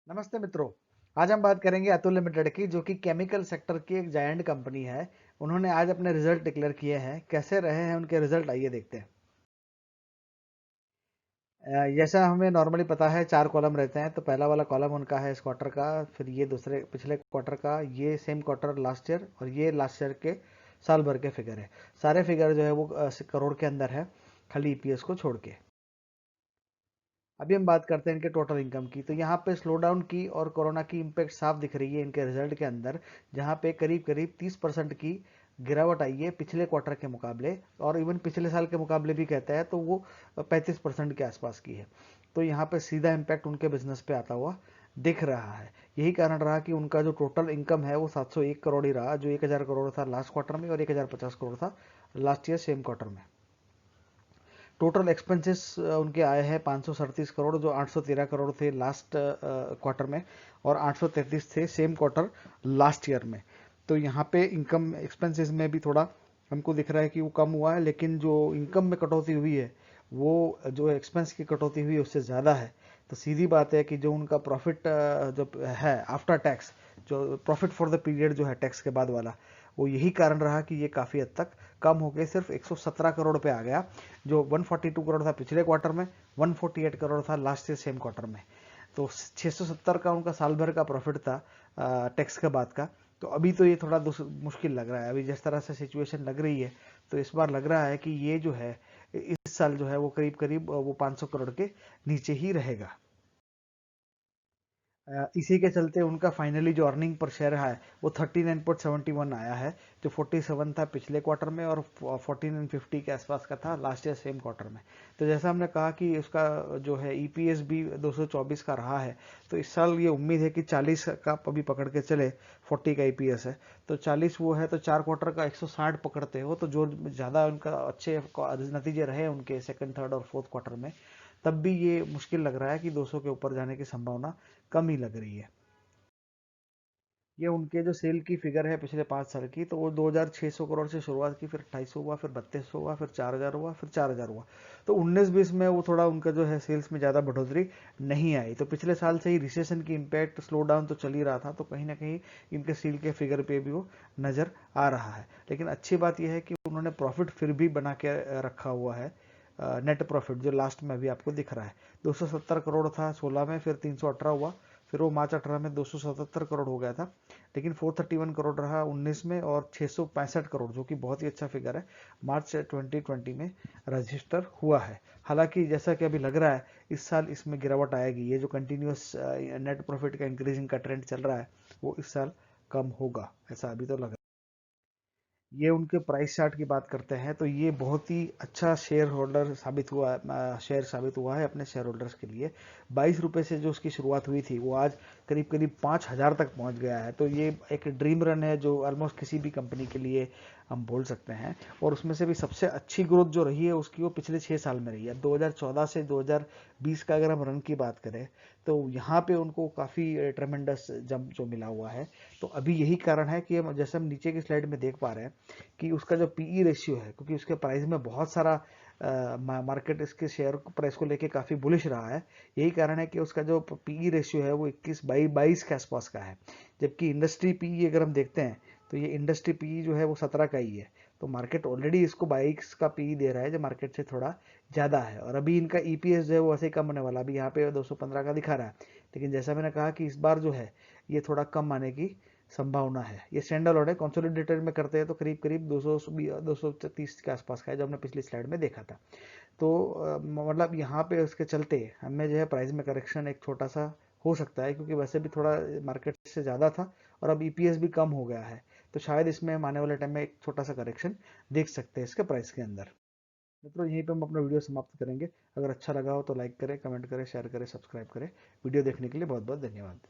नमस्ते मित्रों। आज हम बात करेंगे अतुल लिमिटेड की, जो कि केमिकल सेक्टर की एक जायंट कंपनी है। उन्होंने आज अपने रिजल्ट डिक्लेयर किए हैं। कैसे रहे हैं उनके रिजल्ट, आइए देखते हैं। जैसा हमें नॉर्मली पता है, चार कॉलम रहते हैं। तो पहला वाला कॉलम उनका है इस क्वार्टर का, फिर ये दूसरे पिछले क्वार्टर का, ये सेम क्वार्टर लास्ट ईयर, और ये लास्ट ईयर के साल भर के फिगर है। सारे फिगर जो है वो करोड़ के अंदर है, खाली ईपीएस को छोड़ के। अभी हम बात करते हैं इनके टोटल इनकम की। तो यहाँ पे स्लो डाउन की और कोरोना की इम्पैक्ट साफ दिख रही है इनके रिजल्ट के अंदर, जहाँ पे करीब करीब 30% की गिरावट आई है पिछले क्वार्टर के मुकाबले, और इवन पिछले साल के मुकाबले भी कहता है तो वो 35% के आसपास की है। तो यहाँ पे सीधा इम्पैक्ट उनके बिजनेस पे आता हुआ दिख रहा है। यही कारण रहा कि उनका जो टोटल इनकम है वो 701 करोड़ ही रहा, जो 1000 करोड़ था लास्ट क्वार्टर में और 1050 करोड़ था लास्ट ईयर सेम क्वार्टर में। टोटल एक्सपेंसेस उनके आए हैं 537 करोड़, जो 813 करोड़ थे लास्ट क्वार्टर में, और 833 थे सेम क्वार्टर लास्ट ईयर में। तो यहाँ पे इनकम एक्सपेंसेस में भी थोड़ा हमको दिख रहा है कि वो कम हुआ है, लेकिन जो इनकम में कटौती हुई है वो जो एक्सपेंस की कटौती हुई है उससे ज़्यादा है। तो सीधी बात है कि जो उनका प्रॉफिट जो है आफ्टर टैक्स, जो प्रॉफिट फॉर द पीरियड जो है टैक्स के बाद वाला, वो यही कारण रहा कि ये काफ़ी हद तक कम हो गए, सिर्फ 117 करोड़ पे आ गया। जो 142 करोड़ था पिछले क्वार्टर में, 148 करोड़ था लास्ट ईयर सेम क्वार्टर में। तो 670 का उनका साल भर का प्रॉफिट था टैक्स के बाद का। तो अभी तो ये थोड़ा मुश्किल लग रहा है, अभी जिस तरह से सिचुएशन लग रही है। तो इस बार लग रहा है कि ये जो है इस साल जो है वो करीब करीब वो 500 करोड़ के नीचे ही रहेगा। इसी के चलते उनका फाइनली जो अर्निंग पर शेयर है वो 39.71 आया है, जो 47 था पिछले क्वार्टर में और 1450 के आसपास का था लास्ट ईयर सेम क्वार्टर में। तो जैसा हमने कहा कि उसका जो है ईपीएस भी 224 का रहा है। तो इस साल ये उम्मीद है कि 40 का अभी पकड़ के चले, 40 का ईपीएस है तो 40 वो है, तो चार क्वार्टर का 160 पकड़ते हो तो जो ज़्यादा उनका अच्छे नतीजे रहे उनके सेकंड थर्ड और फोर्थ क्वार्टर में, तब भी ये मुश्किल लग रहा है कि 200 के ऊपर जाने की संभावना कम ही लग रही है। ये उनके जो सेल की फिगर है पिछले 5 साल की, तो वो 2600 करोड़ से शुरुआत की, फिर 2800 हुआ, फिर 3200 हुआ, फिर 4000 हुआ, फिर 4000 हुआ। तो 19-20 में वो थोड़ा उनका जो है सेल्स में ज़्यादा बढ़ोतरी नहीं आई। तो पिछले साल से ही रिसेशन की इम्पैक्ट, स्लो डाउन तो चल ही रहा था, तो कहीं ना कहीं इनके सेल के फिगर पे भी वो नज़र आ रहा है। लेकिन अच्छी बात यह है कि उन्होंने प्रॉफिट फिर भी बना के रखा हुआ है। नेट प्रॉफिट जो लास्ट में अभी आपको दिख रहा है, 270 करोड़ था 16 में, फिर 318 हुआ, फिर वो मार्च 18 में 277 करोड़ हो गया था। लेकिन 431 करोड़ रहा 19 में, और 665 करोड़, जो कि बहुत ही अच्छा फिगर है, मार्च 2020 में रजिस्टर हुआ है। हालांकि जैसा कि अभी लग रहा है इस साल इसमें गिरावट आएगी। ये जो कंटिन्यूस नेट प्रॉफिट का इंक्रीजिंग का ट्रेंड चल रहा है वो इस साल कम होगा, ऐसा अभी तो लग रहा है। ये उनके प्राइस चार्ट की बात करते हैं तो ये बहुत ही अच्छा शेयर होल्डर साबित हुआ, शेयर साबित हुआ है अपने शेयर होल्डर्स के लिए। 22 रुपये से जो उसकी शुरुआत हुई थी वो आज करीब करीब 5000 तक पहुंच गया है। तो ये एक ड्रीम रन है जो ऑलमोस्ट किसी भी कंपनी के लिए हम बोल सकते हैं। और उसमें से भी सबसे अच्छी ग्रोथ जो रही है उसकी, वो पिछले 6 साल में रही है। 2014 से 2020 का अगर हम रन की बात करें तो यहाँ पे उनको काफ़ी ट्रेमेंडस जंप जो मिला हुआ है। तो अभी यही कारण है कि जैसे हम नीचे की स्लाइड में देख पा रहे हैं कि उसका जो पीई रेशियो है, क्योंकि उसके प्राइस में बहुत सारा मार्केट इसके शेयर प्राइस को लेके काफ़ी बुलिश रहा है। यही कारण है कि उसका जो पीई रेशियो है वो 21-22 के आसपास का है। जबकि इंडस्ट्री पीई अगर हम देखते हैं तो ये इंडस्ट्री पीई जो है वो 17 का ही है। तो मार्केट ऑलरेडी इसको 22 का पीई दे रहा है, जो मार्केट से थोड़ा ज़्यादा है। और अभी इनका ईपीएस जो है वो ऐसे ही कम होने वाला, अभी यहाँ पे 215 का दिखा रहा है। लेकिन जैसा मैंने कहा कि इस बार जो है ये थोड़ा कम आने की संभावना है। ये स्टैंड अलॉन है, कंसोलिडेटेड में करते हैं तो करीब करीब 230 के आसपास का है, जो हमने पिछली स्लाइड में देखा था। तो मतलब यहाँ पे उसके चलते हमें जो है प्राइस में करेक्शन एक छोटा सा हो सकता है, क्योंकि वैसे भी थोड़ा मार्केट से ज़्यादा था और अब ईपीएस भी कम हो गया है। तो शायद इसमें हम आने वाले टाइम में एक छोटा सा करेक्शन देख सकते हैं इसके प्राइस के अंदर। मित्रों, यहीं पे हम अपना वीडियो समाप्त करेंगे। अगर अच्छा लगा हो तो लाइक करें, कमेंट करें, शेयर करें, सब्सक्राइब करें। वीडियो देखने के लिए बहुत बहुत धन्यवाद।